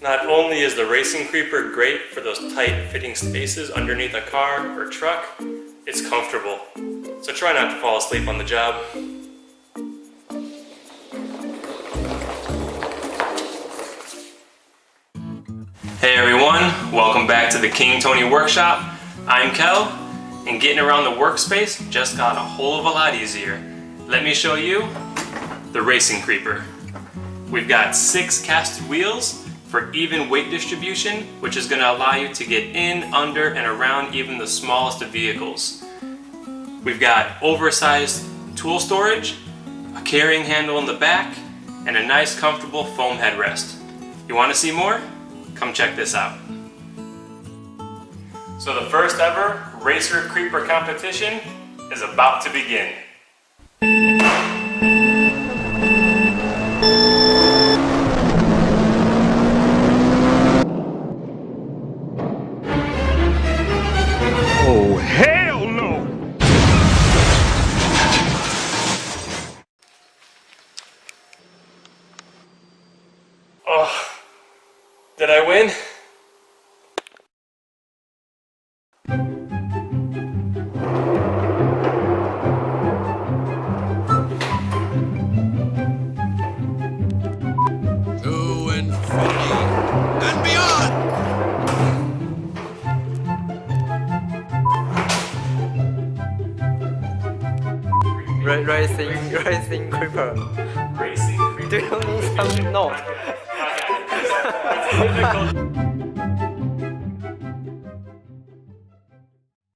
Not only is the racing creeper great for those tight fitting spaces underneath a car or truck, it's comfortable. So try not to fall asleep on the job. Hey everyone, welcome back to the King Tony Workshop. I'm Kel, and getting around the workspace just got a whole of a lot easier. Let me show you the racing creeper. We've got 6 casted wheels for even weight distribution, which is going to allow you to get in, under, and around even the smallest of vehicles. We've got oversized tool storage, a carrying handle in the back, and a nice comfortable foam headrest. You want to see more? Come check this out. So the first ever Racer Creeper competition is about to begin. Oh, hell no! Oh, did I win? To infinity and beyond! Racing creeper. Racing creeper. Do you need some note? It's difficult.